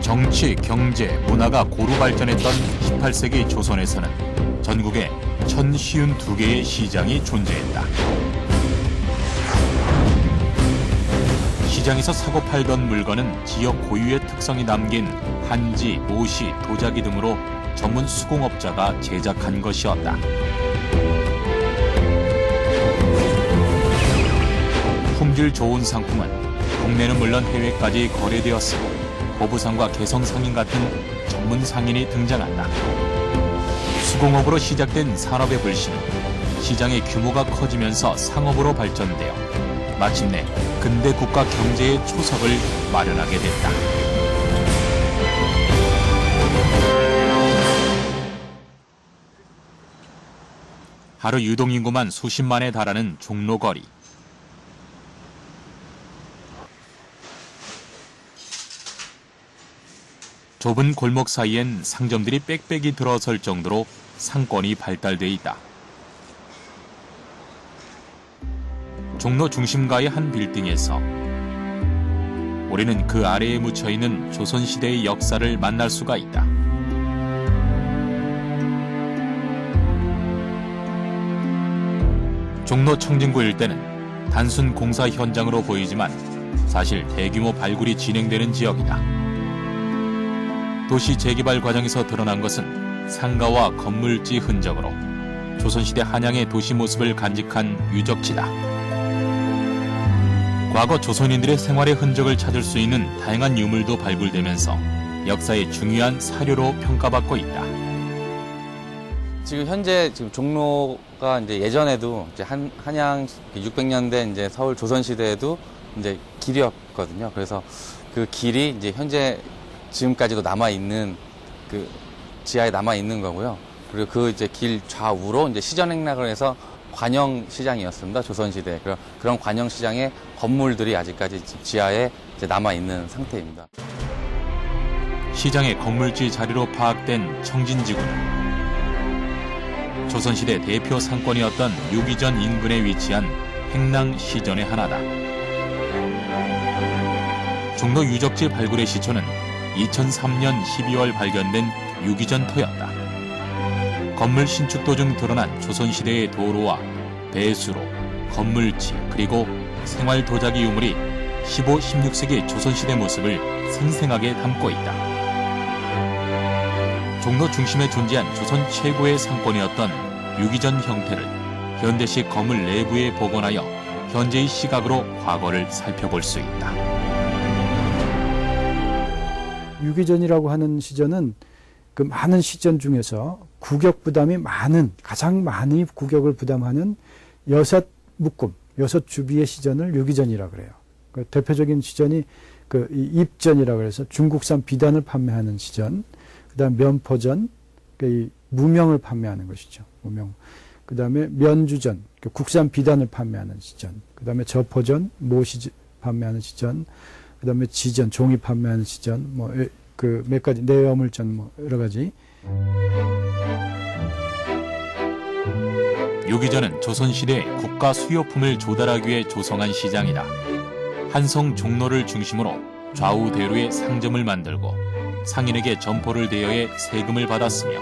정치, 경제, 문화가 고루 발전했던 18세기 조선에서는 전국에 1052개의 시장이 존재했다. 시장에서 사고 팔던 물건은 지역 고유의 특성이 남긴 한지, 모시, 도자기 등으로 전문 수공업자가 제작한 것이었다. 품질 좋은 상품은 국내는 물론 해외까지 거래되었으고 보부상과 개성상인 같은 전문 상인이 등장한다. 수공업으로 시작된 산업의 불씨는 시장의 규모가 커지면서 상업으로 발전되어 마침내 근대 국가 경제의 초석을 마련하게 됐다. 하루 유동인구만 수십만에 달하는 종로거리. 좁은 골목 사이엔 상점들이 빽빽이 들어설 정도로 상권이 발달돼 있다. 종로 중심가의 한 빌딩에서 우리는 그 아래에 묻혀있는 조선시대의 역사를 만날 수가 있다. 종로 청진구 일대는 단순 공사 현장으로 보이지만 사실 대규모 발굴이 진행되는 지역이다. 도시 재개발 과정에서 드러난 것은 상가와 건물지 흔적으로 조선시대 한양의 도시 모습을 간직한 유적지다. 과거 조선인들의 생활의 흔적을 찾을 수 있는 다양한 유물도 발굴되면서 역사의 중요한 사료로 평가받고 있다. 지금 현재 종로가 이제 예전에도 이제 한양 600년대 이제 서울 조선시대에도 이제 길이었거든요. 그래서 그 길이 이제 현재 지금까지도 남아있는 그 지하에 남아있는 거고요. 그리고 그 이제 길 좌우로 이제 시전행락을 해서 관영시장이었습니다. 조선시대. 그런 관영시장의 건물들이 아직까지 지하에 이제 남아있는 상태입니다. 시장의 건물지 자리로 파악된 청진지구는 조선시대 대표 상권이었던 유기전 인근에 위치한 행랑시전의 하나다. 종로 유적지 발굴의 시초는 2003년 12월 발견된 유기전터였다. 건물 신축도 중 드러난 조선시대의 도로와 배수로, 건물지, 그리고 생활 도자기 유물이 15, 16세기 조선시대 모습을 생생하게 담고 있다. 종로 중심에 존재한 조선 최고의 상권이었던 유기전 형태를 현대식 건물 내부에 복원하여 현재의 시각으로 과거를 살펴볼 수 있다. 유기전이라고 하는 시전은 그 많은 시전 중에서 구격 부담이 가장 많이 구격을 부담하는 6 주비의 시전을 유기전이라고 그래요. 그 대표적인 시전이 그 입전이라고 해서 중국산 비단을 판매하는 시전, 그다음 면포전, 그 무명을 판매하는 것이죠. 무명. 그다음에 면주전, 그 국산 비단을 판매하는 시전. 그다음에 저포전, 모시 판매하는 시전. 그다음에 지전, 종이 판매하는 시전, 그 몇 가지 내어물전 여러 가지. 유기전은 조선시대 국가 수요품을 조달하기 위해 조성한 시장이다. 한성 종로를 중심으로 좌우 대로에 상점을 만들고 상인에게 점포를 대여해 세금을 받았으며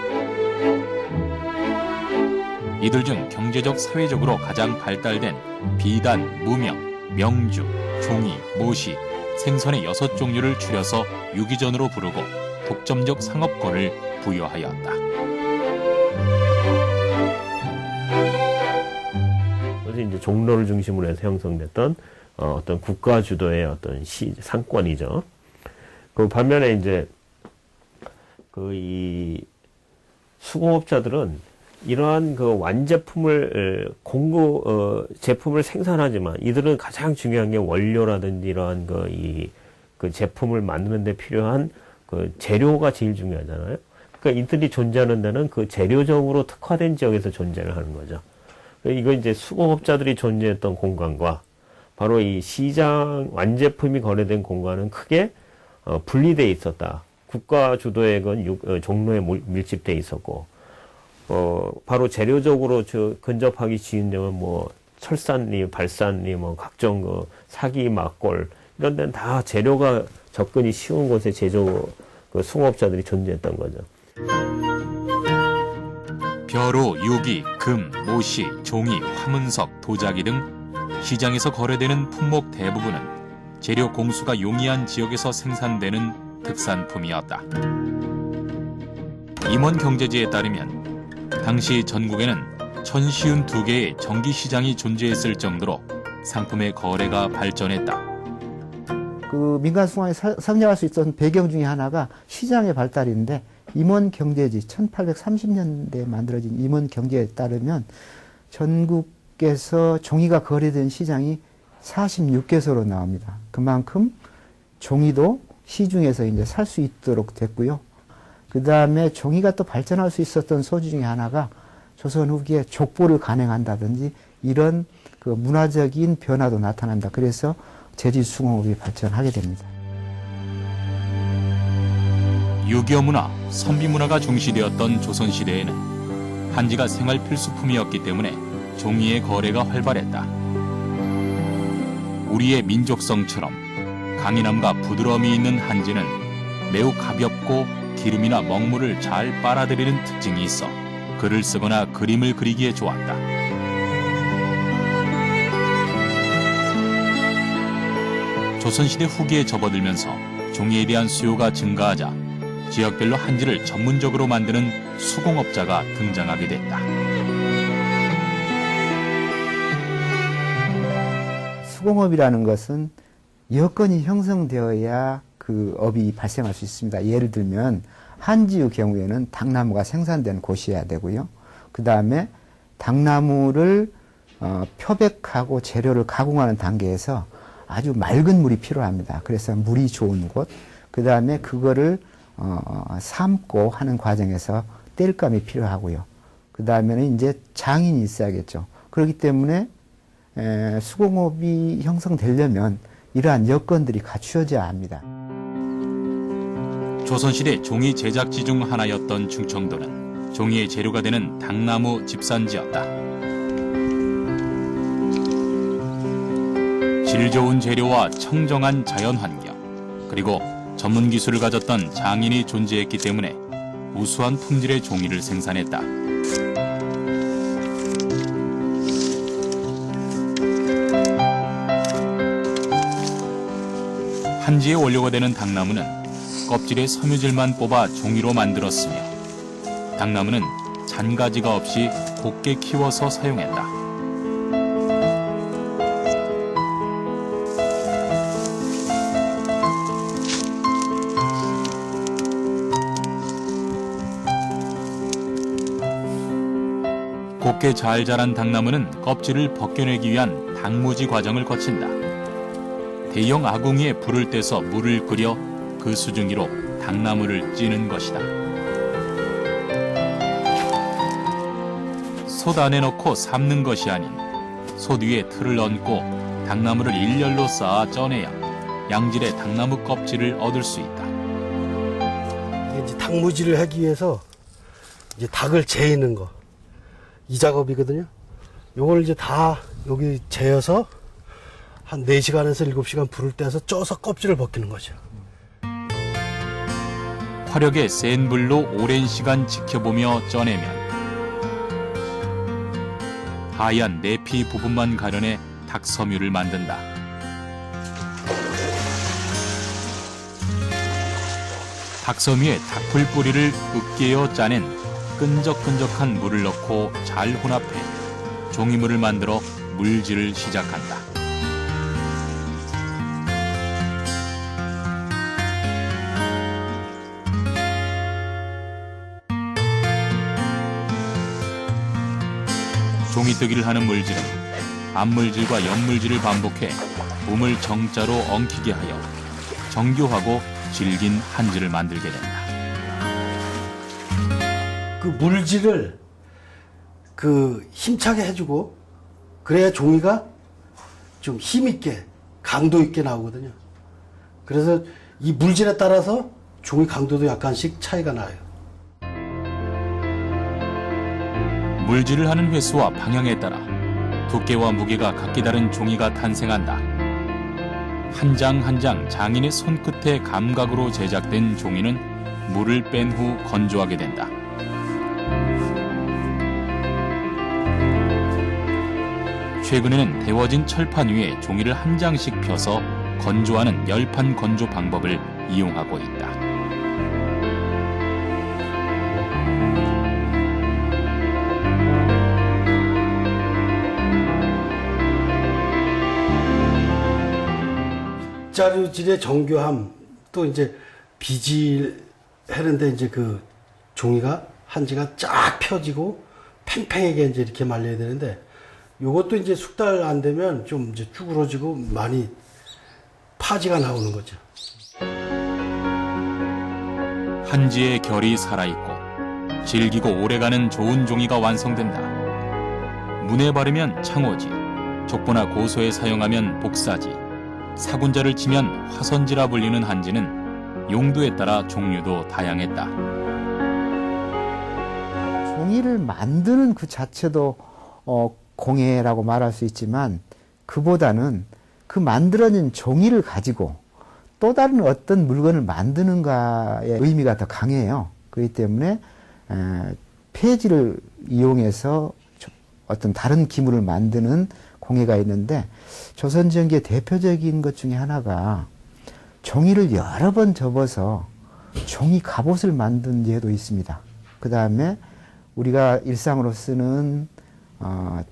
이들 중 경제적 사회적으로 가장 발달된 비단, 무명, 명주, 종이, 모시, 생선의 6종류를 줄여서 유기전으로 부르고 독점적 상업권을 부여하였다. 그래서 이제 종로를 중심으로 해서 형성됐던 어떤 국가 주도의 어떤 상권이죠. 그 반면에 이제 이 수공업자들은 이러한 그 완제품을 제품을 생산하지만 이들은 가장 중요한 게 원료라든지 이러한 그 제품을 만드는 데 필요한 그 재료가 제일 중요하잖아요. 그러니까 이들이 존재하는 데는 그 재료적으로 특화된 지역에서 존재를 하는 거죠. 이거 이제 수공업자들이 존재했던 공간과 바로 이 시장 완제품이 거래된 공간은 크게 분리되어 있었다. 국가 주도의 건 종로에 밀집되어 있었고, 바로 재료적으로 근접하기 쉬운 데는 철산리, 발산리, 각종 사기, 막골, 이런 데는 다 재료가 접근이 쉬운 곳에 그 수공업자들이 존재했던 거죠. 벼로, 유기, 금, 모시, 종이, 화문석, 도자기 등 시장에서 거래되는 품목 대부분은 재료 공수가 용이한 지역에서 생산되는 특산품이었다. 임원 경제지에 따르면 당시 전국에는 1,052개의 정기시장이 존재했을 정도로 상품의 거래가 발전했다. 그 민간 수공업이 성장할 수 있었던 배경 중에 하나가 시장의 발달인데, 임원 경제지 1830년대에 만들어진 임원 경제에 따르면 전국에서 종이가 거래된 시장이 46개소로 나옵니다. 그만큼 종이도 시중에서 이제 살 수 있도록 됐고요. 그 다음에 종이가 또 발전할 수 있었던 소지 중에 하나가 조선 후기에 족보를 간행한다든지 이런 그 문화적인 변화도 나타납니다. 그래서 제지수공업이 발전하게 됩니다. 유교 문화, 선비 문화가 중시되었던 조선시대에는 한지가 생활 필수품이었기 때문에 종이의 거래가 활발했다. 우리의 민족성처럼 강인함과 부드러움이 있는 한지는 매우 가볍고 기름이나 먹물을 잘 빨아들이는 특징이 있어 글을 쓰거나 그림을 그리기에 좋았다. 조선시대 후기에 접어들면서 종이에 대한 수요가 증가하자 지역별로 한지를 전문적으로 만드는 수공업자가 등장하게 됐다. 수공업이라는 것은 여건이 형성되어야 그 업이 발생할 수 있습니다. 예를 들면 한지의 경우에는 당나무가 생산된 곳이어야 되고요. 그 다음에 당나무를 표백하고 재료를 가공하는 단계에서 아주 맑은 물이 필요합니다. 그래서 물이 좋은 곳, 그 다음에 그거를 삶고 하는 과정에서 땔감이 필요하고요. 그 다음에는 이제 장인이 있어야겠죠. 그렇기 때문에 수공업이 형성되려면 이러한 여건들이 갖추어져야 합니다. 조선시대 종이 제작지 중 하나였던 충청도는 종이의 재료가 되는 당나무 집산지였다. 질 좋은 재료와 청정한 자연환경, 그리고 전문 기술을 가졌던 장인이 존재했기 때문에 우수한 품질의 종이를 생산했다. 한지의 원료가 되는 당나무는 껍질의 섬유질만 뽑아 종이로 만들었으며 당나무는 잔가지가 없이 곱게 키워서 사용했다. 곱게 잘 자란 당나무는 껍질을 벗겨내기 위한 당무지 과정을 거친다. 대형 아궁이에 불을 떼서 물을 끓여 그 수증기로 당나무를 찌는 것이다. 솥 안에 넣고 삶는 것이 아닌 솥 위에 틀을 얹고 당나무를 일렬로 쌓아 쪄내야 양질의 당나무 껍질을 얻을 수 있다. 이제 닭무지를 하기 위해서 이제 닭을 재이는 거, 이 작업이거든요. 요걸 이제 다 여기 재어서 한 4시간에서 7시간 불을 떼서 쪄서 껍질을 벗기는 거죠. 화력의 센 불로 오랜 시간 지켜보며 쪄내면 하얀 내피 부분만 가려내 닭섬유를 만든다. 닭섬유에 닭풀 뿌리를 으깨어 짜낸 끈적끈적한 물을 넣고 잘 혼합해 종이물을 만들어 물질을 시작한다. 종이뜨기를 하는 물질은 앞물질과 옆물질을 반복해 몸을 정자로 엉키게 하여 정교하고 질긴 한지를 만들게 된다. 그 물질을 그 힘차게 해주고 그래야 종이가 좀 힘있게 강도 있게 나오거든요. 그래서 이 물질에 따라서 종이 강도도 약간씩 차이가 나요. 물질을 하는 횟수와 방향에 따라 두께와 무게가 각기 다른 종이가 탄생한다. 한 장 한 장 장인의 손끝의 감각으로 제작된 종이는 물을 뺀 후 건조하게 된다. 최근에는 데워진 철판 위에 종이를 한 장씩 펴서 건조하는 열판 건조 방법을 이용하고 있다. 자루질의 정교함, 또 이제 비질하는데 이제 그 종이가 한지가 쫙 펴지고 팽팽하게 이제 이렇게 말려야 되는데, 요것도 이제 숙달 안 되면 좀 이제 쭈그러지고 많이 파지가 나오는 거죠. 한지의 결이 살아있고 질기고 오래가는 좋은 종이가 완성된다. 문에 바르면 창호지, 족보나 고소에 사용하면 복사지, 사군자를 치면 화선지라 불리는 한지는 용도에 따라 종류도 다양했다. 종이를 만드는 그 자체도 공예라고 말할 수 있지만, 그보다는 그 만들어진 종이를 가지고 또 다른 어떤 물건을 만드는가의 의미가 더 강해요. 그렇기 때문에 폐지를 이용해서 어떤 다른 기물을 만드는 공예가 있는데, 조선전기의 대표적인 것 중에 하나가 종이를 여러 번 접어서 종이 갑옷을 만든 예도 있습니다. 그 다음에 우리가 일상으로 쓰는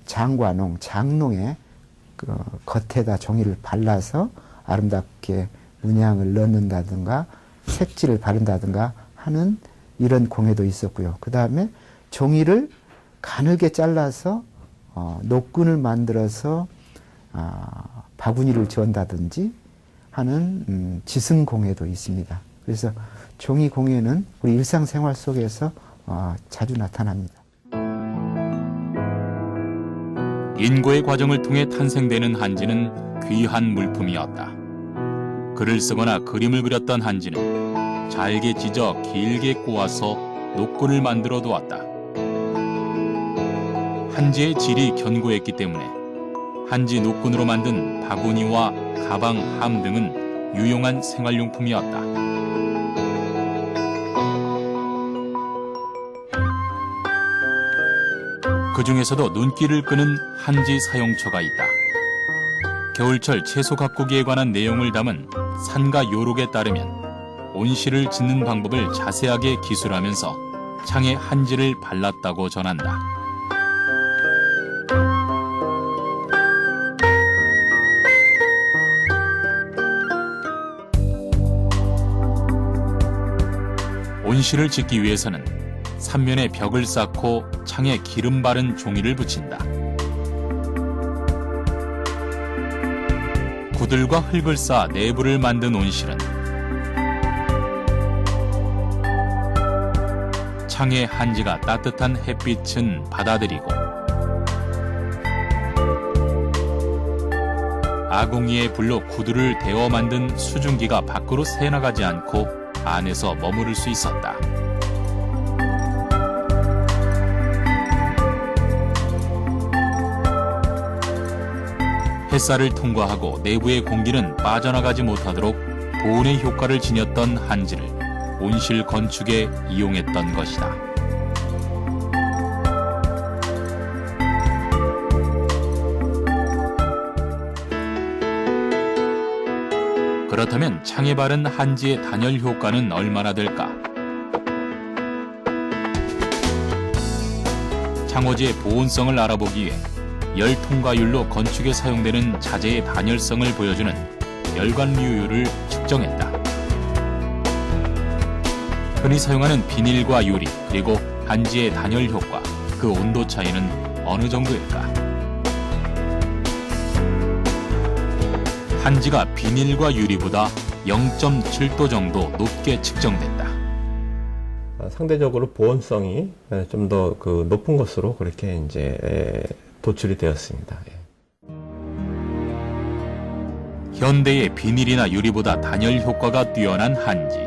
장관홍, 장롱에 그 겉에다 종이를 발라서 아름답게 문양을 넣는다든가 색지를 바른다든가 하는 이런 공예도 있었고요. 그 다음에 종이를 가늘게 잘라서 노끈을 만들어서 바구니를 지은다든지 하는 지승 공예도 있습니다. 그래서 종이 공예는 우리 일상생활 속에서 자주 나타납니다. 인고의 과정을 통해 탄생되는 한지는 귀한 물품이었다. 글을 쓰거나 그림을 그렸던 한지는 잘게 찢어 길게 꼬아서 노끈을 만들어 두었다. 한지의 질이 견고했기 때문에 한지 노끈으로 만든 바구니와 가방, 함 등은 유용한 생활용품이었다. 그 중에서도 눈길을 끄는 한지 사용처가 있다. 겨울철 채소 가꾸기에 관한 내용을 담은 산가 요록에 따르면 온실을 짓는 방법을 자세하게 기술하면서 창에 한지를 발랐다고 전한다. 온실을 짓기 위해서는 삼면에 벽을 쌓고 창에 기름 바른 종이를 붙인다. 구들과 흙을 쌓아 내부를 만든 온실은 창의 한지가 따뜻한 햇빛은 받아들이고 아궁이의 불로 구두를 데워 만든 수증기가 밖으로 새나가지 않고 안에서 머무를 수 있었다. 햇살을 통과하고 내부의 공기는 빠져나가지 못하도록 보온의 효과를 지녔던 한지를 온실 건축에 이용했던 것이다. 그렇다면 창에 바른 한지의 단열 효과는 얼마나 될까? 창호지의 보온성을 알아보기 위해 열 통과율로 건축에 사용되는 자재의 단열성을 보여주는 열관류율을 측정했다. 흔히 사용하는 비닐과 유리, 그리고 한지의 단열 효과, 그 온도 차이는 어느 정도일까? 한지가 비닐과 유리보다 0.7도 정도 높게 측정됐다. 상대적으로 보온성이 좀 더 그 높은 것으로 그렇게 이제 도출이 되었습니다. 현대의 비닐이나 유리보다 단열 효과가 뛰어난 한지.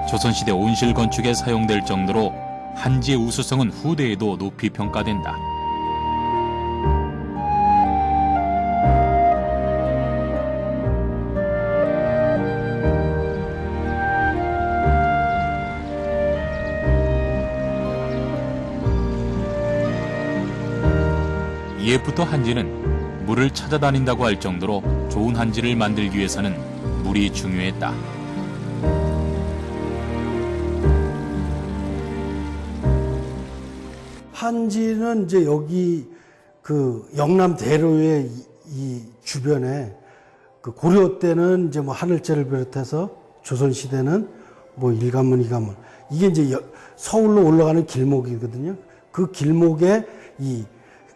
조선시대 온실 건축에 사용될 정도로 한지의 우수성은 후대에도 높이 평가된다. 옛부터 한지는 물을 찾아다닌다고 할 정도로 좋은 한지를 만들기 위해서는 물이 중요했다. 한지는 이제 여기 그 영남 대로의 이 주변에 그 고려 때는 이제 뭐 하늘제를 비롯해서 조선 시대는 뭐 일관문, 이관문 이게 이제 서울로 올라가는 길목이거든요. 그 길목에 이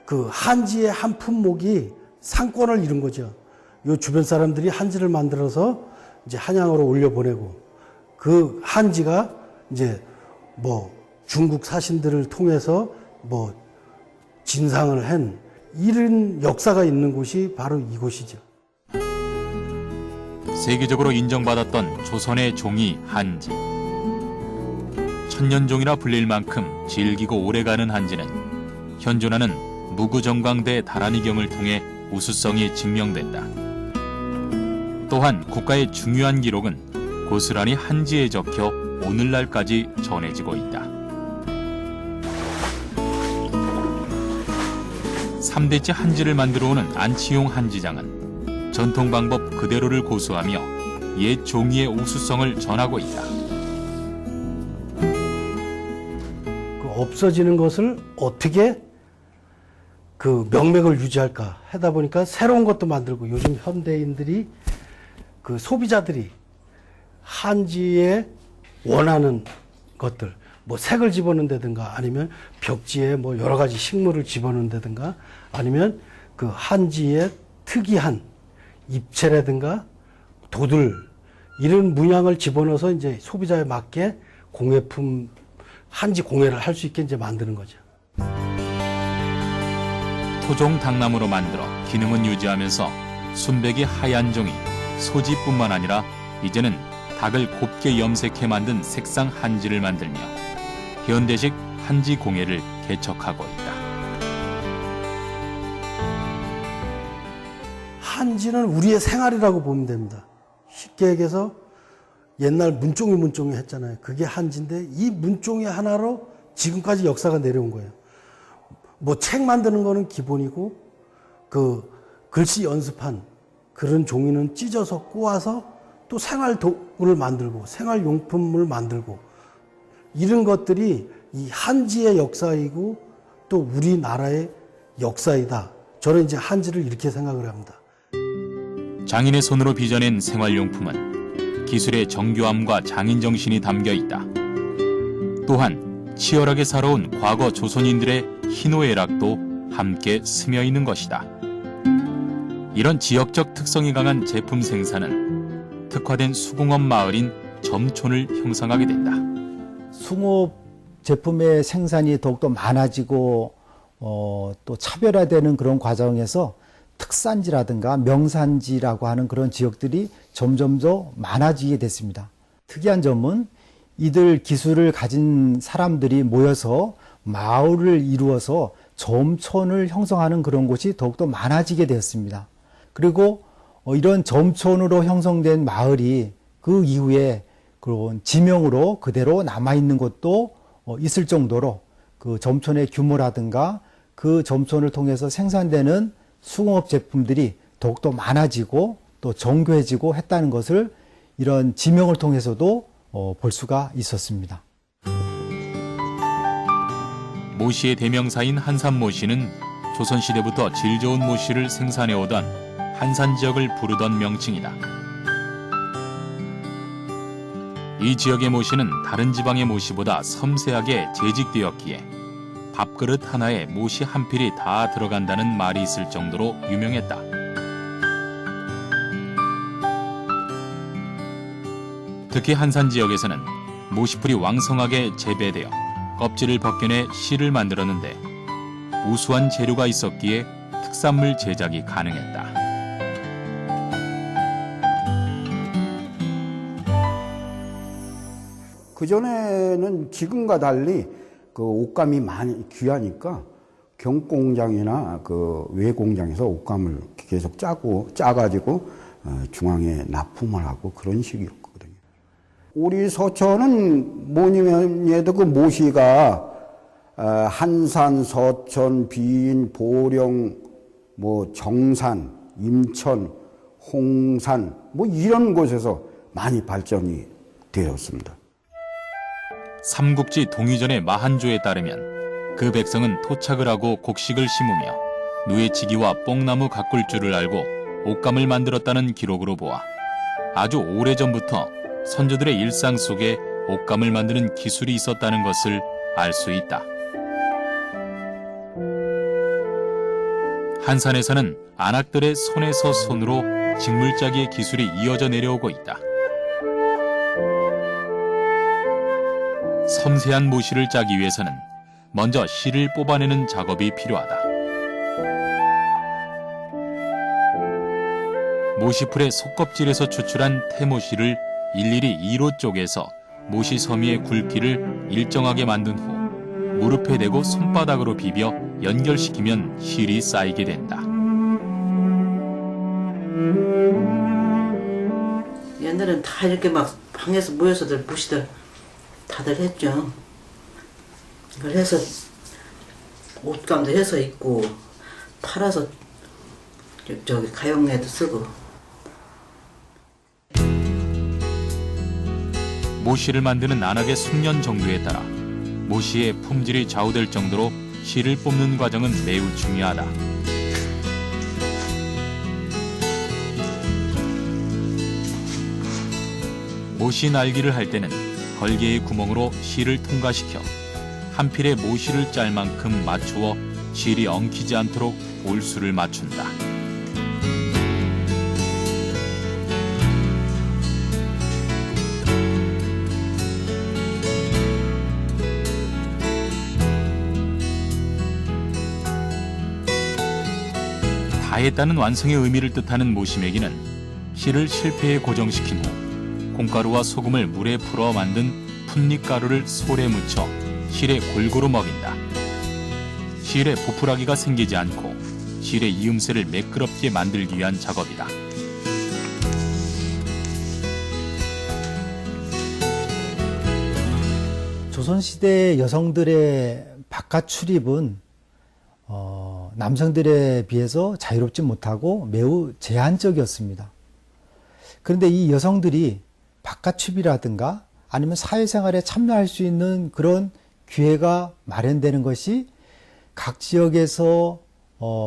그 한지의 한 품목이 상권을 이룬 거죠. 요 주변 사람들이 한지를 만들어서 이제 한양으로 올려보내고 그 한지가 이제 뭐 중국 사신들을 통해서 뭐 진상을 한 이런 역사가 있는 곳이 바로 이곳이죠. 세계적으로 인정받았던 조선의 종이 한지. 천년종이라 불릴 만큼 질기고 오래가는 한지는 현존하는 무구정광대 다란이경을 통해 우수성이 증명된다. 또한 국가의 중요한 기록은 고스란히 한지에 적혀 오늘날까지 전해지고 있다. 3대째 한지를 만들어 오는 안치용 한지장은 전통 방법 그대로를 고수하며 옛 종이의 우수성을 전하고 있다. 그 없어지는 것을 어떻게 그 명맥을 유지할까 하다 보니까 새로운 것도 만들고 요즘 현대인들이 그 소비자들이 한지에 원하는 것들 뭐 색을 집어넣는다든가 아니면 벽지에 뭐 여러 가지 식물을 집어넣는다든가 아니면 그 한지의 특이한 입체라든가 도들 이런 문양을 집어넣어서 이제 소비자에 맞게 공예품 한지 공예를 할 수 있게 이제 만드는 거죠. 토종 당나무로 만들어 기능은 유지하면서 순백이 하얀 종이 소지뿐만 아니라 이제는 닭을 곱게 염색해 만든 색상 한지를 만들며 현대식 한지 공예를 개척하고 있다. 한지는 우리의 생활이라고 보면 됩니다. 쉽게 얘기해서 옛날 문종이 했잖아요. 그게 한지인데 이 문종이 하나로 지금까지 역사가 내려온 거예요. 뭐 책 만드는 거는 기본이고 그 글씨 연습한 그런 종이는 찢어서 꼬아서 또 생활 도구를 만들고 생활 용품을 만들고 이런 것들이 이 한지의 역사이고 또 우리나라의 역사이다. 저는 이제 한지를 이렇게 생각을 합니다. 장인의 손으로 빚어낸 생활용품은 기술의 정교함과 장인 정신이 담겨 있다. 또한 치열하게 살아온 과거 조선인들의 희노애락도 함께 스며 있는 것이다. 이런 지역적 특성이 강한 제품 생산은 특화된 수공업 마을인 점촌을 형성하게 된다. 숭업 제품의 생산이 더욱더 많아지고 또 차별화되는 그런 과정에서 특산지라든가 명산지라고 하는 그런 지역들이 점점 더 많아지게 됐습니다. 특이한 점은 이들 기술을 가진 사람들이 모여서 마을을 이루어서 점촌을 형성하는 그런 곳이 더욱더 많아지게 되었습니다. 그리고 이런 점촌으로 형성된 마을이 그 이후에 그런 지명으로 그대로 남아있는 곳도 있을 정도로 그 점촌의 규모라든가 그 점촌을 통해서 생산되는 수공업 제품들이 더욱더 많아지고 또 정교해지고 했다는 것을 이런 지명을 통해서도 볼 수가 있었습니다. 모시의 대명사인 한산모시는 조선시대부터 질 좋은 모시를 생산해오던 한산 지역을 부르던 명칭이다. 이 지역의 모시는 다른 지방의 모시보다 섬세하게 재직되었기에 밥그릇 하나에 모시 한 필이 다 들어간다는 말이 있을 정도로 유명했다. 특히 한산 지역에서는 모시풀이 왕성하게 재배되어 껍질을 벗겨내 실을 만들었는데 우수한 재료가 있었기에 특산물 제작이 가능했다. 그전에는 지금과 달리 그 옷감이 많이 귀하니까 경공장이나 그 외공장에서 옷감을 계속 짜가지고 중앙에 납품을 하고 그런 식이었거든요. 우리 서천은 뭐냐면 해도 그 모시가 한산, 서천, 비인, 보령, 뭐 정산, 임천, 홍산 뭐 이런 곳에서 많이 발전이 되었습니다. 삼국지 동의전의 마한조에 따르면 그 백성은 토착을 하고 곡식을 심으며 누에치기와 뽕나무 가꿀 줄을 알고 옷감을 만들었다는 기록으로 보아 아주 오래전부터 선조들의 일상 속에 옷감을 만드는 기술이 있었다는 것을 알 수 있다. 한산에서는 안악들의 손에서 손으로 직물짜기의 기술이 이어져 내려오고 있다. 섬세한 모시를 짜기 위해서는 먼저 실을 뽑아내는 작업이 필요하다. 모시풀의 속껍질에서 추출한 태모실을 일일이 2로 쪼개서 모시 서미의 굵기를 일정하게 만든 후 무릎에 대고 손바닥으로 비벼 연결시키면 실이 쌓이게 된다. 옛날엔 다 이렇게 막 방에서 모여서들 모시들 다들 했죠. 이걸 해서 옷감도 해서 입고 팔아서 저기 가용에도 쓰고. 모시를 만드는 안악의 숙련 정도에 따라 모시의 품질이 좌우될 정도로 실을 뽑는 과정은 매우 중요하다. 모시 날기를 할 때는 걸개의 구멍으로 실을 통과시켜 한 필의 모시를 짤 만큼 맞추어 실이 엉키지 않도록 올수를 맞춘다. 다 했다는 완성의 의미를 뜻하는 모시매기는 실을 실패에 고정시킨 후 콩가루와 소금을 물에 풀어 만든 풋잎가루를 솔에 묻혀 실에 골고루 먹인다. 실에 보풀하기가 생기지 않고 실의 이음새를 매끄럽게 만들기 위한 작업이다. 조선시대 여성들의 바깥 출입은 남성들에 비해서 자유롭지 못하고 매우 제한적이었습니다. 그런데 이 여성들이 바깥 출입이라든가 아니면 사회생활에 참여할 수 있는 그런 기회가 마련되는 것이 각 지역에서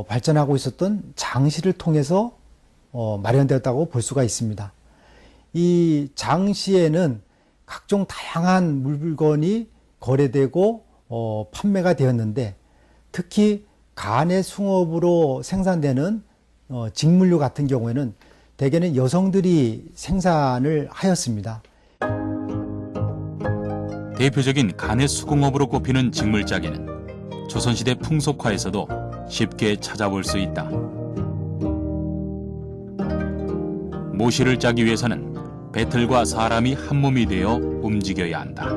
발전하고 있었던 장시를 통해서 마련되었다고 볼 수가 있습니다. 이 장시에는 각종 다양한 물건이 거래되고 판매가 되었는데 특히 간의 숭업으로 생산되는 직물류 같은 경우에는 대개는 여성들이 생산을 하였습니다. 대표적인 간의 수공업으로 꼽히는 직물짜기는 조선시대 풍속화에서도 쉽게 찾아볼 수 있다. 모시를 짜기 위해서는 배틀과 사람이 한 몸이 되어 움직여야 한다.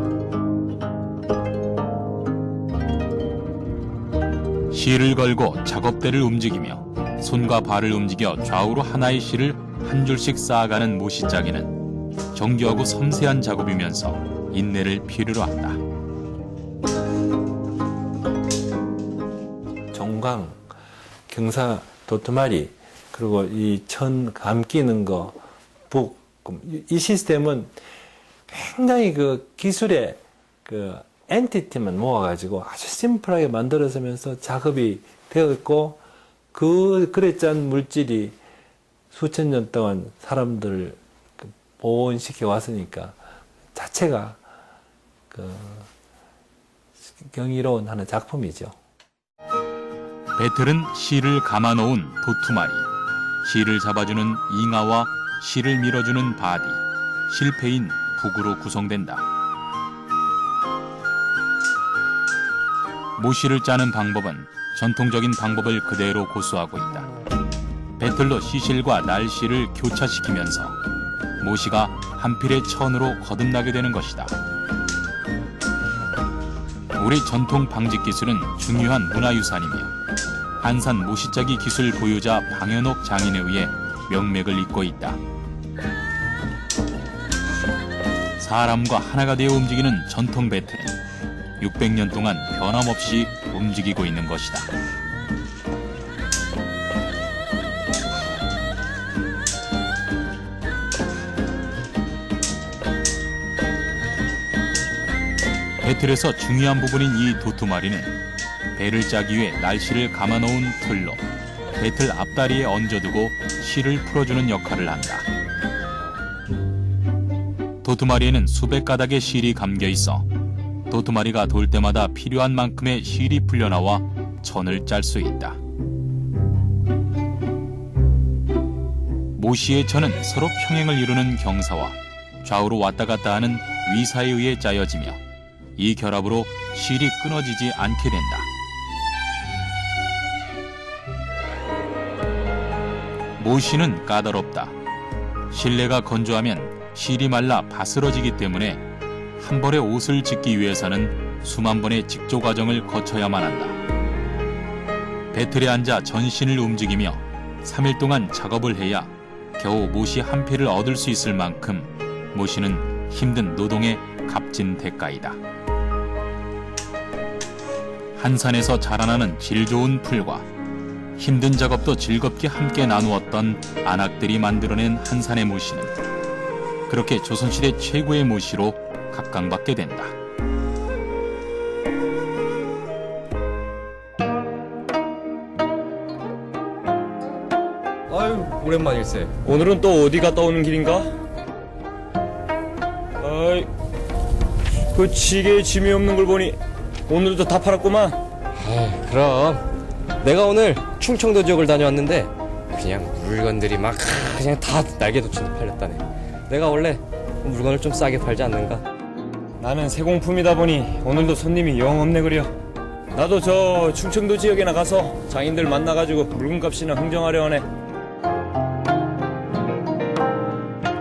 실을 걸고 작업대를 움직이며 손과 발을 움직여 좌우로 하나의 실을 한 줄씩 쌓아가는 모시짜기는 정교하고 섬세한 작업이면서 인내를 필요로 한다. 정강, 경사, 도토마리, 그리고 이 천 감기는 거, 복, 이 시스템은 굉장히 그 기술의 그 엔티티만 모아가지고 아주 심플하게 만들어지면서 작업이 되었고, 그래 짠 물질이 수천 년 동안 사람들을 보온시켜 왔으니까 자체가 그 경이로운 하는 작품이죠. 배틀은 실을 감아놓은 도투마리, 실을 잡아주는 잉아와 실을 밀어주는 바디, 실패인 북으로 구성된다. 모시를 짜는 방법은 전통적인 방법을 그대로 고수하고 있다. 배틀로 시실과 날실을 교차시키면서 모시가 한 필의 천으로 거듭나게 되는 것이다. 우리 전통 방직 기술은 중요한 문화유산이며 한산 모시짜기 기술 보유자 방현옥 장인에 의해 명맥을 잇고 있다. 사람과 하나가 되어 움직이는 전통 배틀은 600년 동안 변함없이 움직이고 있는 것이다. 배틀에서 중요한 부분인 이 도투마리는 배를 짜기 위해 날씨를 감아놓은 틀로 배틀 앞다리에 얹어두고 실을 풀어주는 역할을 한다. 도투마리에는 수백 가닥의 실이 감겨 있어 도투마리가 돌 때마다 필요한 만큼의 실이 풀려나와 천을 짤 수 있다. 모씨의 천은 서로 평행을 이루는 경사와 좌우로 왔다 갔다 하는 위사에 의해 짜여지며 이 결합으로 실이 끊어지지 않게 된다. 모씨는 까다롭다. 실내가 건조하면 실이 말라 바스러지기 때문에 한 벌의 옷을 짓기 위해서는 수만 번의 직조 과정을 거쳐야만 한다. 배틀에 앉아 전신을 움직이며 3일 동안 작업을 해야 겨우 모씨 한 필을 얻을 수 있을 만큼 모씨는 힘든 노동의 값진 대가이다. 한산에서 자라나는 질 좋은 풀과 힘든 작업도 즐겁게 함께 나누었던 안악들이 만들어낸 한산의 모씨는 그렇게 조선시대 최고의 모씨로 각광받게 된다. 아유, 오랜만일세. 오늘은 또 어디 갔다 오는 길인가? 아이, 그 지게에 짐이 없는 걸 보니 오늘도 다 팔았구만. 아, 그럼 내가 오늘 충청도 지역을 다녀왔는데 그냥 물건들이 막 그냥 다 날개 돋치듯 팔렸다네. 내가 원래 물건을 좀 싸게 팔지 않는가? 나는 세공품이다 보니 오늘도 손님이 영 없네 그려. 나도 저 충청도 지역에나 가서 장인들 만나가지고 물건값이나 흥정하려 하네.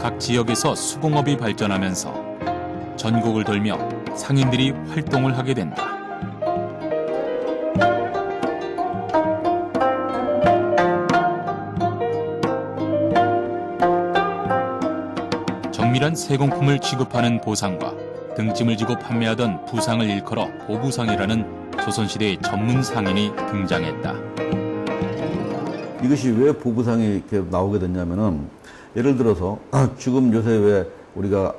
각 지역에서 수공업이 발전하면서 전국을 돌며 상인들이 활동을 하게 된다. 정밀한 세공품을 취급하는 보상과 등짐을 지고 판매하던 부상을 일컬어 보부상이라는 조선시대의 전문 상인이 등장했다. 이것이 왜 보부상이 이렇게 나오게 됐냐면은 예를 들어서 지금 요새 왜 우리가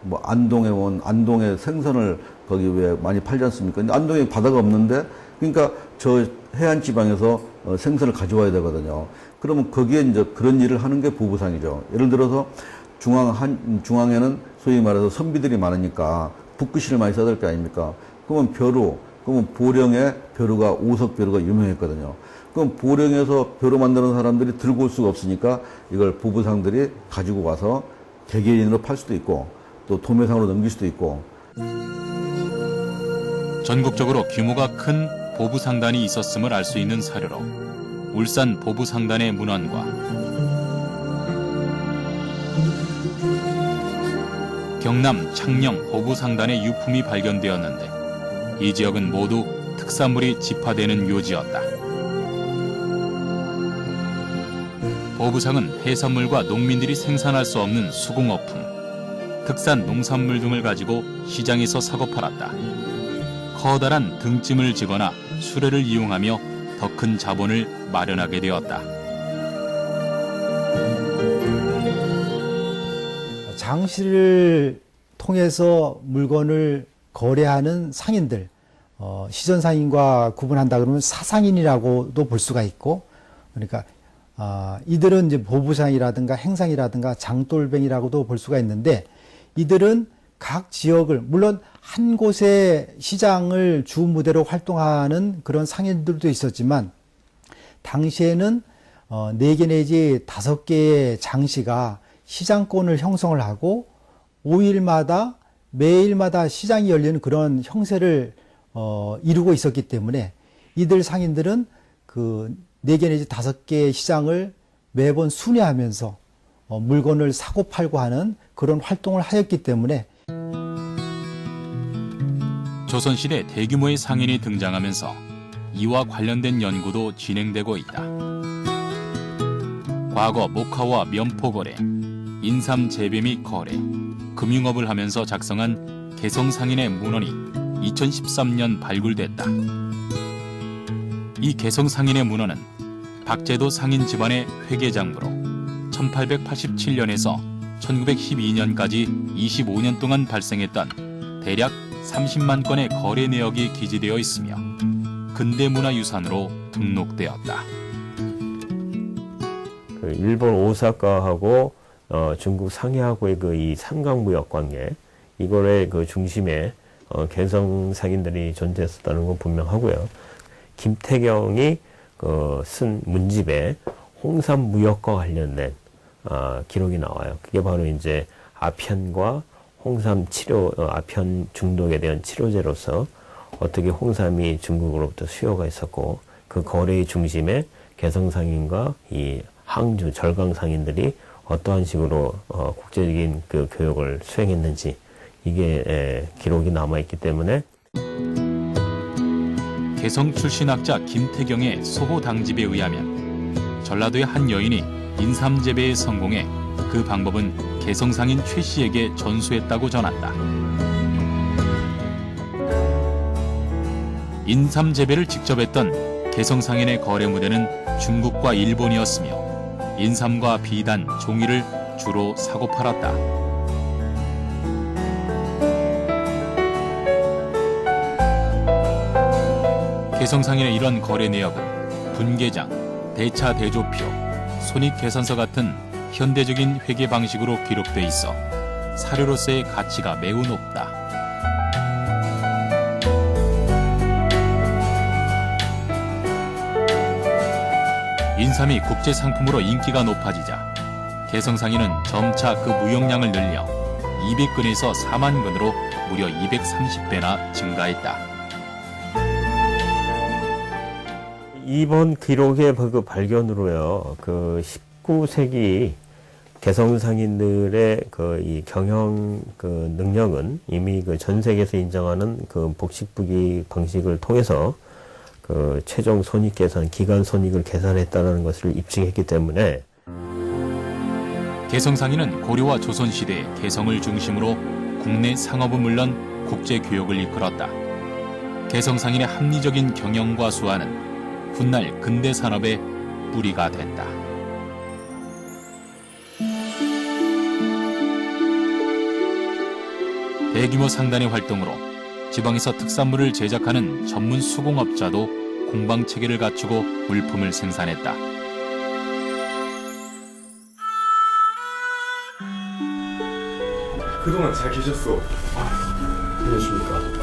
뭐 안동에 온 안동의 생선을 거기 왜 많이 팔지 않습니까? 근데 안동에 바다가 없는데 그러니까 저 해안 지방에서 생선을 가져와야 되거든요. 그러면 거기에 이제 그런 일을 하는 게 보부상이죠. 예를 들어서 중앙에는 소위 말해서 선비들이 많으니까 붓글씨를 많이 써야 될 게 아닙니까? 그러면 벼루, 그러면 보령에 벼루가 오석 벼루가 유명했거든요. 그럼 보령에서 벼루 만드는 사람들이 들고 올 수가 없으니까 이걸 보부상들이 가지고 와서 개개인으로 팔 수도 있고 또 도매상으로 넘길 수도 있고. 전국적으로 규모가 큰 보부상단이 있었음을 알 수 있는 사료로 울산 보부상단의 문헌과 경남 창녕 보부상단의 유품이 발견되었는데 이 지역은 모두 특산물이 집화되는 묘지였다. 보부상은 해산물과 농민들이 생산할 수 없는 수공업품, 특산 농산물 등을 가지고 시장에서 사고 팔았다. 커다란 등짐을 지거나 수레를 이용하며 더 큰 자본을 마련하게 되었다. 장시를 통해서 물건을 거래하는 상인들, 시전상인과 구분한다 그러면 사상인이라고도 볼 수가 있고, 그러니까 이들은 이제 보부상이라든가 행상이라든가 장돌뱅이라고도 볼 수가 있는데, 이들은 각 지역을, 물론 한 곳의 시장을 주 무대로 활동하는 그런 상인들도 있었지만, 당시에는 4개 내지 5개의 장시가 시장권을 형성을 하고 5일마다 매일마다 시장이 열리는 그런 형세를 이루고 있었기 때문에 이들 상인들은 그 4개 내지 5개의 시장을 매번 순회하면서 물건을 사고 팔고 하는 그런 활동을 하였기 때문에 조선시대 대규모의 상인이 등장하면서 이와 관련된 연구도 진행되고 있다. 과거 목화와 면포 거래, 인삼 재배 및 거래, 금융업을 하면서 작성한 개성상인의 문헌이 2013년 발굴됐다. 이 개성상인의 문헌은 박제도 상인 집안의 회계장부로 1887년에서 1912년까지 25년 동안 발생했던 대략 30만 건의 거래 내역이 기재되어 있으며 근대문화유산으로 등록되었다. 그 일본 오사카하고 중국 상해하고의 그 이 삼각무역 관계, 이거의 그 중심에 개성 상인들이 존재했었다는 건 분명하고요. 김태경이 쓴 문집에 홍삼 무역과 관련된 기록이 나와요. 그게 바로 이제 아편과 홍삼 치료, 아편 중독에 대한 치료제로서 어떻게 홍삼이 중국으로부터 수요가 있었고, 그 거래의 중심에 개성상인과 이 항주 절강 상인들이 어떠한 식으로 국제적인 그 교역을 수행했는지, 이게 기록이 남아있기 때문에. 개성 출신 학자 김태경의 소호 당집에 의하면 전라도의 한 여인이 인삼 재배에 성공해 그 방법은 개성상인 최 씨에게 전수했다고 전한다. 인삼 재배를 직접 했던 개성상인의 거래 무대는 중국과 일본이었으며 인삼과 비단, 종이를 주로 사고 팔았다. 개성상인의 이런 거래 내역은 분계장, 대차 대조표, 손익계산서 같은 현대적인 회계 방식으로 기록돼 있어 사료로서의 가치가 매우 높다. 인삼이 국제 상품으로 인기가 높아지자 개성상인은 점차 그 무역량을 늘려 200근에서 4만 근으로 무려 230배나 증가했다. 이번 기록의 그 발견으로요, 그 19세기 개성상인들의 그 이 경영 그 능력은 이미 그 전 세계에서 인정하는 그 복식부기 방식을 통해서 그 최종 손익 계산, 기간 손익을 계산했다는 것을 입증했기 때문에. 개성상인은 고려와 조선시대에 개성을 중심으로 국내 상업은 물론 국제 교역을 이끌었다. 개성상인의 합리적인 경영과 수완은 훗날 근대 산업의 뿌리가 됐다. 대규모 상단의 활동으로 지방에서 특산물을 제작하는 전문 수공업자도 공방 체계를 갖추고 물품을 생산했다. 그동안 잘 계셨어. 안녕하십니까.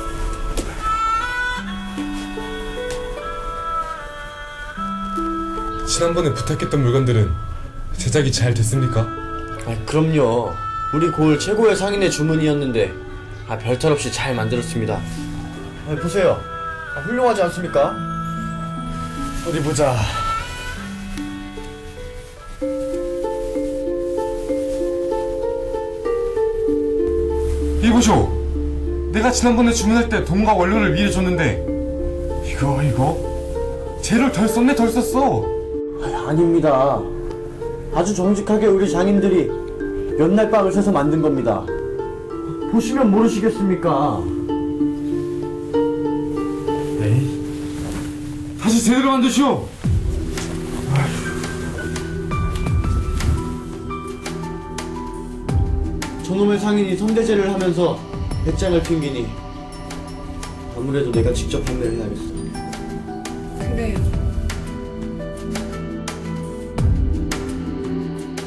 지난번에 부탁했던 물건들은 제작이 잘 됐습니까? 그럼요. 우리 고을 최고의 상인의 주문이었는데 별탈 없이 잘 만들었습니다. 보세요. 훌륭하지 않습니까? 어디 보자. 이보쇼. 내가 지난번에 주문할 때 돈과 원료를 미리 줬는데 이거 재료를 덜 썼네, 덜 썼어. 아닙니다. 아주 정직하게 우리 장인들이 연날 빵을 사서 만든 겁니다. 보시면 모르시겠습니까? 에이, 다시 제대로 만드시오. 저놈의 상인이 선대제를 하면서 배짱을 튕기니 아무래도 내가 직접 판매를 해야겠어. 그래요.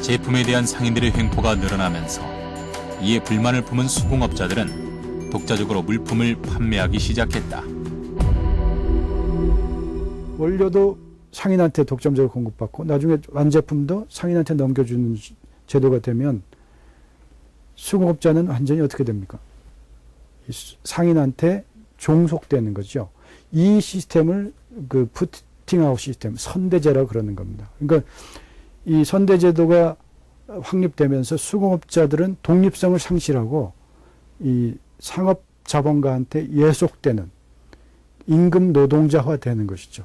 제품에 대한 상인들의 횡포가 늘어나면서 이에 불만을 품은 수공업자들은 독자적으로 물품을 판매하기 시작했다. 원료도 상인한테 독점적으로 공급받고 나중에 완제품도 상인한테 넘겨주는 제도가 되면 수공업자는 완전히 어떻게 됩니까? 상인한테 종속되는 거죠. 이 시스템을 그 푸팅아웃 시스템, 선대제라고 그러는 겁니다. 그러니까 이 선대제도가 확립되면서 수공업자들은 독립성을 상실하고 이 상업 자본가한테 예속되는 임금 노동자화 되는 것이죠.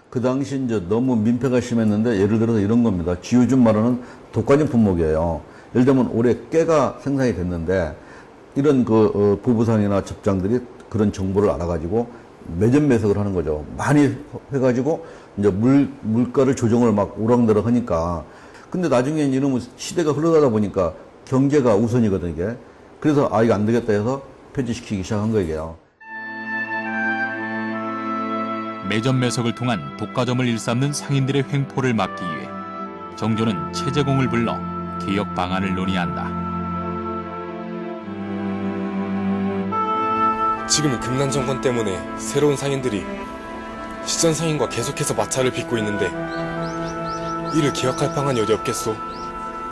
그 당시 이제 너무 민폐가 심했는데 예를 들어서 이런 겁니다. 쥐요즘 말하는 독과점 품목이에요. 예를 들면 올해 깨가 생산이 됐는데 이런 그 부부상이나 접장들이 그런 정보를 알아가지고 매점 매석을 하는 거죠. 많이 해가지고 이제 물가를 조정을 막 오락내락 하니까. 근데 나중에 이러면 시대가 흘러가다 보니까 경제가 우선이거든요, 이게. 그래서 이거 안 되겠다 해서 폐지시키기 시작한 거예요. 매점매석을 통한 독과점을 일삼는 상인들의 횡포를 막기 위해 정조는 최재공을 불러 개혁 방안을 논의한다. 지금 금난 정권 때문에 새로운 상인들이 시전 상인과 계속해서 마찰을 빚고 있는데 이를 개혁할 방안이 어디 없겠소?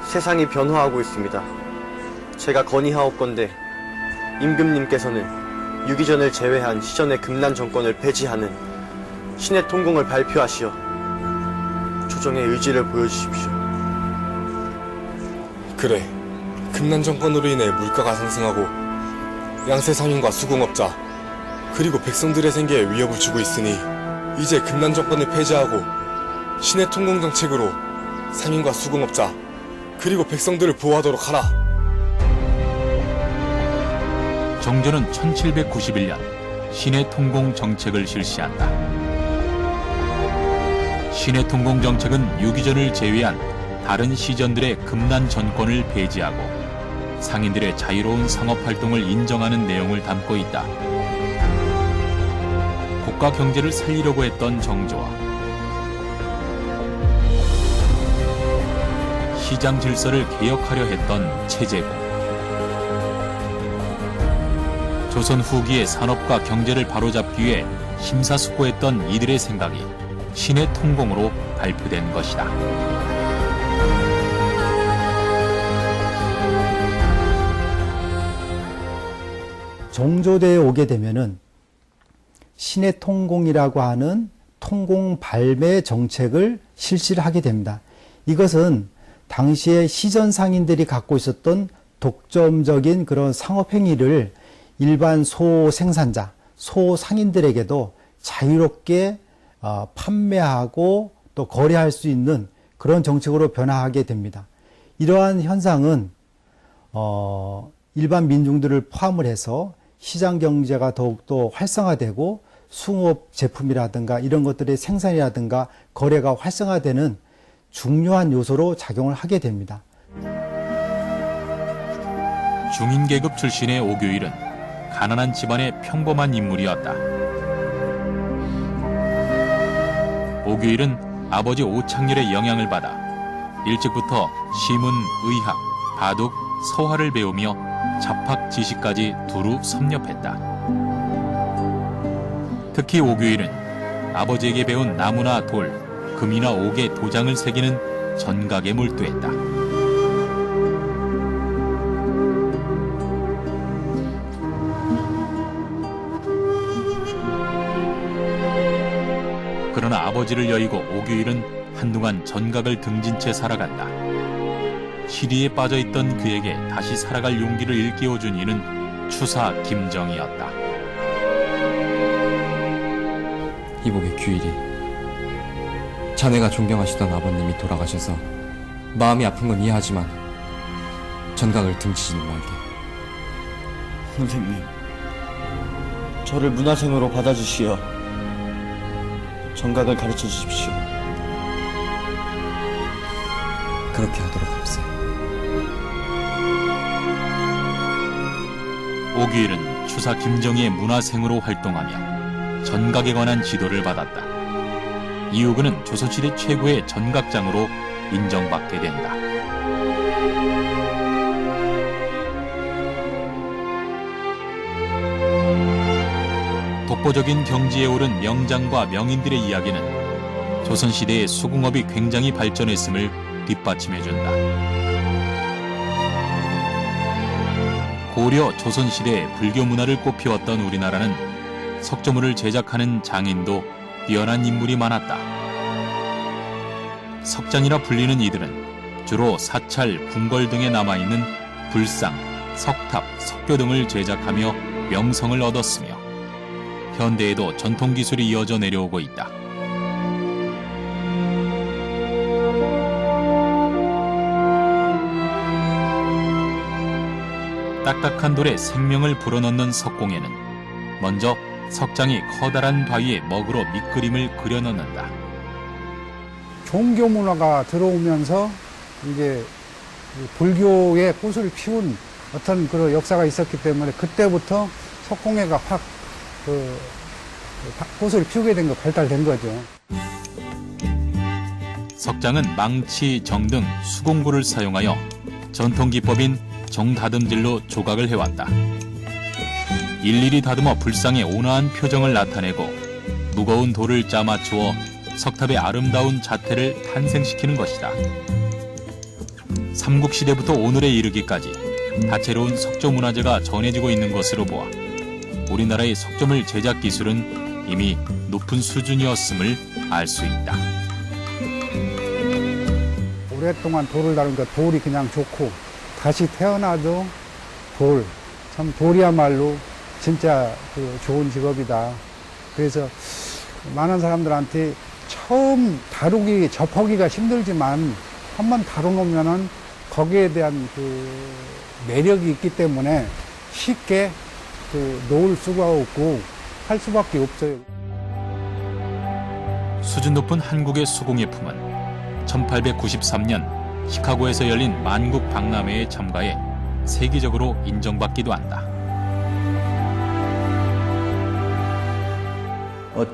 세상이 변화하고 있습니다. 제가 건의하옵건대 임금님께서는 유기전을 제외한 시전의 금난 정권을 폐지하는 신의 통공을 발표하시어 조정의 의지를 보여주십시오. 그래, 금난 정권으로 인해 물가가 상승하고 양세 상인과 수공업자 그리고 백성들의 생계에 위협을 주고 있으니 이제 금난 정권을 폐지하고 신의 통공 정책으로 상인과 수공업자 그리고 백성들을 보호하도록 하라. 정조는 1791년 신의 통공 정책을 실시한다. 신의 통공 정책은 유기전을 제외한 다른 시전들의 금난 전권을 폐지하고 상인들의 자유로운 상업활동을 인정하는 내용을 담고 있다. 국가 경제를 살리려고 했던 정조와 시장 질서를 개혁하려 했던 최재공, 조선 후기의 산업과 경제를 바로잡기 위해 심사숙고했던 이들의 생각이 신의 통공으로 발표된 것이다. 정조대에 오게 되면은 신의 통공이라고 하는 통공 발매 정책을 실시를 하게 됩니다. 이것은 당시에 시전 상인들이 갖고 있었던 독점적인 그런 상업 행위를 일반 소생산자, 소상인들에게도 자유롭게 판매하고 또 거래할 수 있는 그런 정책으로 변화하게 됩니다. 이러한 현상은 일반 민중들을 포함을 해서 시장 경제가 더욱더 활성화되고 수공업 제품이라든가 이런 것들의 생산이라든가 거래가 활성화되는 중요한 요소로 작용을 하게 됩니다. 중인계급 출신의 오교일은 가난한 집안의 평범한 인물이었다. 오교일은 아버지 오창렬의 영향을 받아 일찍부터 시문, 의학, 바둑, 서화를 배우며 잡학 지식까지 두루 섭렵했다. 특히 오교일은 아버지에게 배운 나무나 돌, 금이나 옥의 도장을 새기는 전각에 몰두했다. 그러나 아버지를 여의고 오교일은 한동안 전각을 등진 채 살아간다. 시리에 빠져있던 그에게 다시 살아갈 용기를 일깨워준 이는 추사 김정이었다. 이복의 규일이, 자네가 존경하시던 아버님이 돌아가셔서 마음이 아픈 건 이해하지만 전각을 등지지는 말게. 선생님, 저를 문화생으로 받아주시어 전각을 가르쳐 주십시오. 그렇게 하도록 합세. 오규일은 추사 김정희의 문화생으로 활동하며 전각에 관한 지도를 받았다. 이후 그는 조선시대 최고의 전각장으로 인정받게 된다. 독보적인 경지에 오른 명장과 명인들의 이야기는 조선시대의 수공업이 굉장히 발전했음을 뒷받침해준다. 고려 조선시대의 불교 문화를 꽃피웠던 우리나라는 석조물을 제작하는 장인도 뛰어난 인물이 많았다. 석장이라 불리는 이들은 주로 사찰, 궁궐 등에 남아있는 불상, 석탑, 석교 등을 제작하며 명성을 얻었으며 현대에도 전통기술이 이어져 내려오고 있다. 딱딱한 돌에 생명을 불어넣는 석공예는 먼저 석장이 커다란 바위에 먹으로 밑그림을 그려넣는다. 종교 문화가 들어오면서 이제 불교의 꽃을 피운 어떤 그런 역사가 있었기 때문에 그때부터 석공예가 확 꽃을 피우게 된 거, 발달된 거죠. 석장은 망치, 정 등 수공구를 사용하여 전통 기법인 정다듬질로 조각을 해왔다. 일일이 다듬어 불상의 온화한 표정을 나타내고 무거운 돌을 짜맞추어 석탑의 아름다운 자태를 탄생시키는 것이다. 삼국시대부터 오늘에 이르기까지 다채로운 석조 문화재가 전해지고 있는 것으로 보아 우리나라의 석조물 제작 기술은 이미 높은 수준이었음을 알 수 있다. 오랫동안 돌을 다루니까 돌이 그냥 좋고 다시 태어나도 돌, 참 돌이야말로 진짜 좋은 직업이다. 그래서 많은 사람들한테 처음 다루기, 접하기가 힘들지만 한번 다뤄놓으면은 거기에 대한 매력이 있기 때문에 쉽게 놓을 수가 없고 할 수밖에 없어요. 수준 높은 한국의 수공예품은 1893년 시카고에서 열린 만국 박람회에 참가해 세계적으로 인정받기도 한다.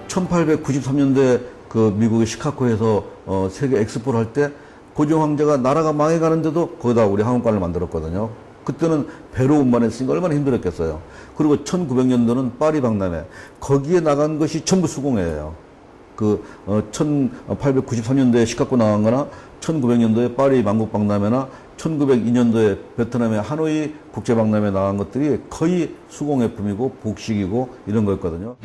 1893년도에 그 미국의 시카고에서 세계 엑스포를 할 때 고종 황제가 나라가 망해가는데도 거기다 우리 항공관을 만들었거든요. 그때는 배로 운반했으니까 얼마나 힘들었겠어요. 그리고 1900년도는 파리 박람회, 거기에 나간 것이 전부 수공예예요. 1893년도에 시카고 나간 거나 1900년도에 파리 만국 박람회나 1902년도에 베트남의 하노이 국제 박람회에 나간 것들이 거의 수공예품이고 복식이고 이런 거였거든요.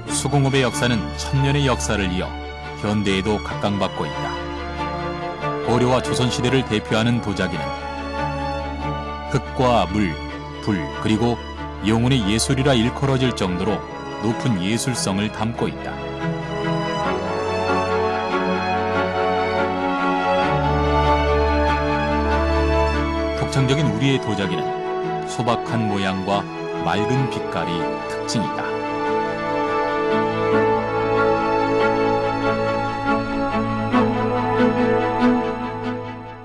수공업의 역사는 천년의 역사를 이어 현대에도 각광받고 있다. 고려와 조선시대를 대표하는 도자기는 흙과 물, 불, 그리고 영혼의 예술이라 일컬어질 정도로 높은 예술성을 담고 있다. 독창적인 우리의 도자기는 소박한 모양과 맑은 빛깔이 특징이다.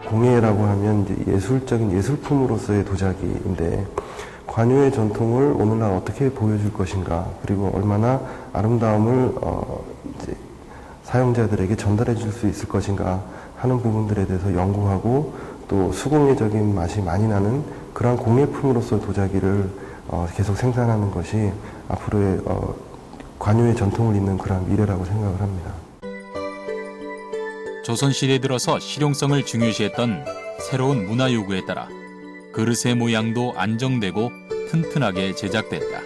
공예라고 하면 이제 예술적인 예술품으로서의 도자기인데 관유의 전통을 오늘날 어떻게 보여줄 것인가, 그리고 얼마나 아름다움을 이제 사용자들에게 전달해 줄 수 있을 것인가 하는 부분들에 대해서 연구하고 또 수공예적인 맛이 많이 나는 그러한 공예품으로서 도자기를 계속 생산하는 것이 앞으로의 관유의 전통을 잇는 그러한 미래라고 생각을 합니다. 조선시대 들어서 실용성을 중요시했던 새로운 문화 요구에 따라 그릇의 모양도 안정되고 튼튼하게 제작됐다.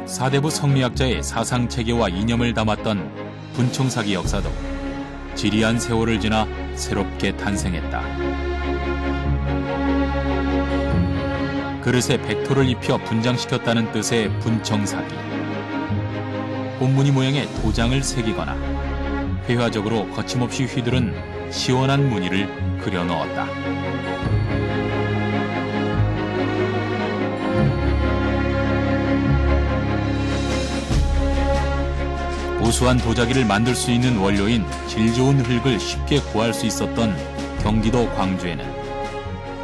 사대부 성리학자의 사상체계와 이념을 담았던 분청사기 역사도 지리한 세월을 지나 새롭게 탄생했다. 그릇에 백토를 입혀 분장시켰다는 뜻의 분청사기. 꽃무늬 모양의 도장을 새기거나 회화적으로 거침없이 휘두른 시원한 무늬를 그려 넣었다. 우수한 도자기를 만들 수 있는 원료인 질 좋은 흙을 쉽게 구할 수 있었던 경기도 광주에는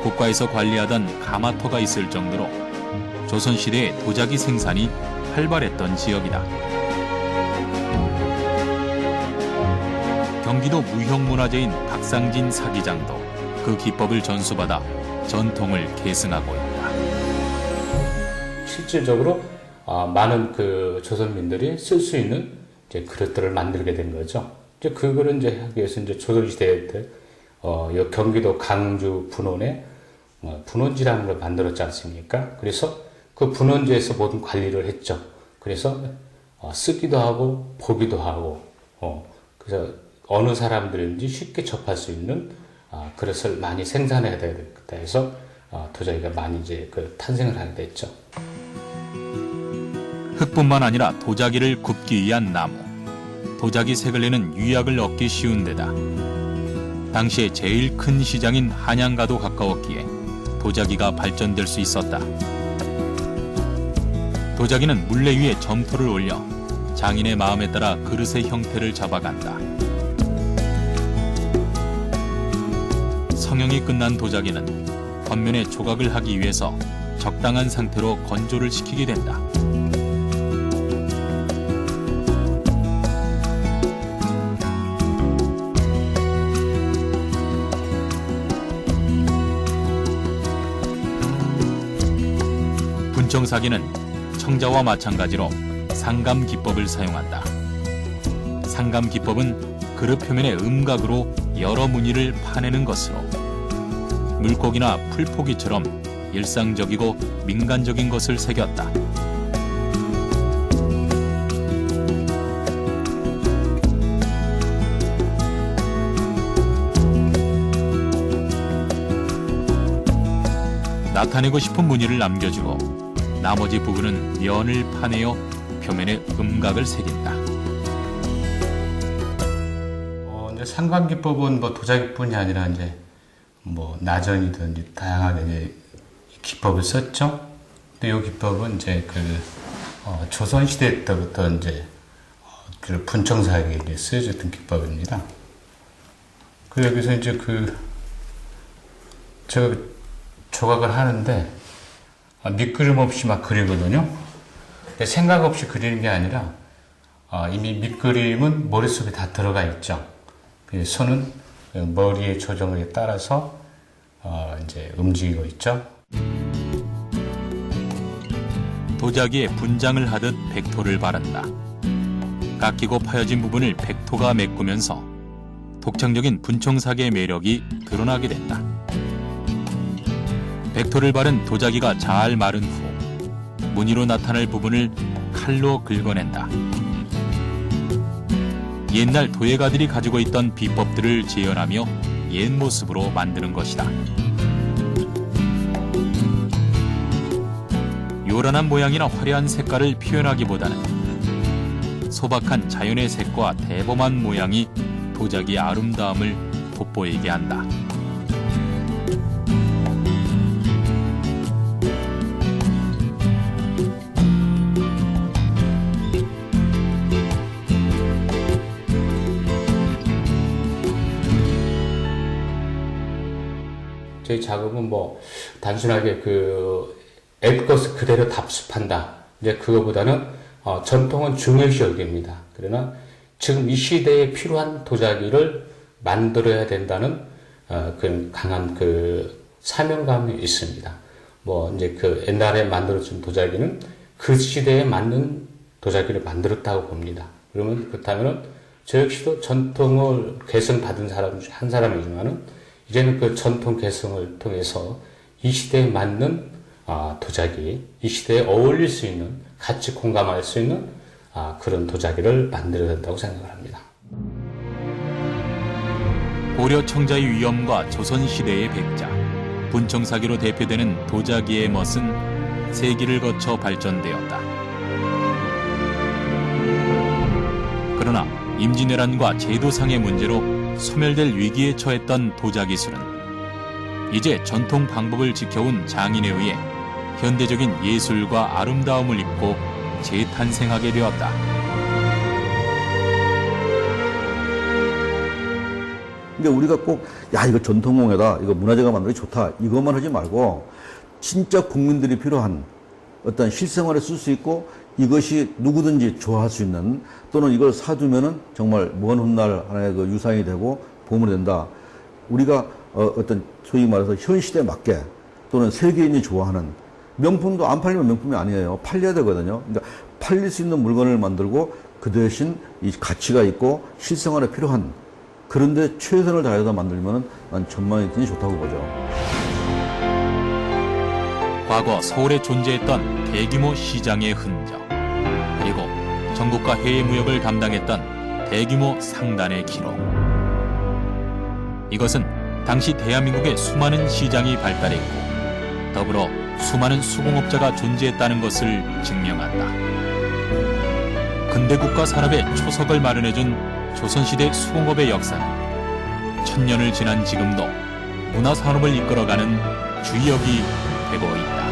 국가에서 관리하던 가마터가 있을 정도로 조선시대의 도자기 생산이 활발했던 지역이다. 경기도 무형문화재인 박상진 사기장도 그 기법을 전수받아 전통을 계승하고 있다. 실질적으로 많은 그 조선민들이 쓸 수 있는 이제 그릇들을 만들게 된 거죠. 이제 그거를 이제 하기 위해서 이제 조선시대 때 경기도 강주 분원에 분원지라는 걸 만들었지 않습니까? 그래서 그 분원지에서 모든 관리를 했죠. 그래서 쓰기도 하고 보기도 하고 그래서 어느 사람들인지 쉽게 접할 수 있는 그릇을 많이 생산해야 되겠다 해서 도자기가 많이 이제 탄생을 하게 됐죠. 흙뿐만 아니라 도자기를 굽기 위한 나무, 도자기 색을 내는 유약을 얻기 쉬운 데다 당시에 제일 큰 시장인 한양과도 가까웠기에 도자기가 발전될 수 있었다. 도자기는 물레 위에 점토를 올려 장인의 마음에 따라 그릇의 형태를 잡아간다. 성형이 끝난 도자기는 겉면에 조각을 하기 위해서 적당한 상태로 건조를 시키게 된다. 분청사기는 청자와 마찬가지로 상감 기법을 사용한다. 상감 기법은 그릇 표면의 음각으로 여러 무늬를 파내는 것으로 물고기나 풀포기처럼 일상적이고 민간적인 것을 새겼다. 나타내고 싶은 무늬를 남겨주고 나머지 부분은 면을 파내어 표면에 음각을 새긴다. 이제 상감 기법은 뭐 도자기뿐이 아니라 이제 뭐 나전이든 다양하게 이제 기법을 썼죠. 근데 이 기법은 이제 조선 시대 때부터 이제 그 분청사기에 이제 쓰여졌던 기법입니다. 그 여기서 이제 제가 조각을 하는데 밑그림 없이 막 그리거든요. 근데 생각 없이 그리는 게 아니라 이미 밑그림은 머릿속에 다 들어가 있죠. 손은 머리의 조정에 따라서 이제 움직이고 있죠. 도자기에 분장을 하듯 백토를 바른다. 깎이고 파여진 부분을 백토가 메꾸면서 독창적인 분청사기의 매력이 드러나게 된다. 백토를 바른 도자기가 잘 마른 후 무늬로 나타날 부분을 칼로 긁어낸다. 옛날 도예가들이 가지고 있던 비법들을 재현하며 옛 모습으로 만드는 것이다. 요란한 모양이나 화려한 색깔을 표현하기보다는 소박한 자연의 색과 대범한 모양이 도자기의 아름다움을 돋보이게 한다. 저희 작업은 뭐 단순하게 앱것을 그대로 답습한다. 이제 그거보다는 전통은 중요시 여깁니다. 그러나 지금 이 시대에 필요한 도자기를 만들어야 된다는 그런 강한 사명감이 있습니다. 뭐 이제 옛날에 만들어진 도자기는 그 시대에 맞는 도자기를 만들었다고 봅니다. 그러면 그렇다면은 저 역시도 전통을 개성받은 사람 중 한 사람이지만은 이제는 그 전통 개성을 통해서 이 시대에 맞는 도자기, 이 시대에 어울릴 수 있는, 같이 공감할 수 있는 그런 도자기를 만들어야 된다고 생각을 합니다. 고려 청자의 위엄과 조선시대의 백자, 분청사기로 대표되는 도자기의 멋은 세기를 거쳐 발전되었다. 그러나 임진왜란과 제도상의 문제로 소멸될 위기에 처했던 도자기술은 이제 전통 방법을 지켜온 장인에 의해 현대적인 예술과 아름다움을 입고 재탄생하게 되었다. 근데 우리가 꼭 이거 전통공예다, 이거 문화재가 만들기 좋다 이것만 하지 말고 진짜 국민들이 필요한 어떤 실생활에 쓸 수 있고 이것이 누구든지 좋아할 수 있는, 또는 이걸 사두면은 정말 먼 훗날 하나의 유산이 되고 보물이 된다. 우리가 어떤 소위 말해서 현 시대에 맞게, 또는 세계인이 좋아하는 명품도 안 팔리면 명품이 아니에요. 팔려야 되거든요. 그러니까 팔릴 수 있는 물건을 만들고 그 대신 이 가치가 있고 실생활에 필요한, 그런데 최선을 다해서 만들면은 난 전망이 좋다고 보죠. 과거 서울에 존재했던 대규모 시장의 흔적, 그리고 전국과 해외 무역을 담당했던 대규모 상단의 기록. 이것은 당시 대한민국의 수많은 시장이 발달했고 더불어 수많은 수공업자가 존재했다는 것을 증명한다. 근대 국가 산업의 초석을 마련해준 조선시대 수공업의 역사는 천년을 지난 지금도 문화산업을 이끌어가는 주역이 되고 있다.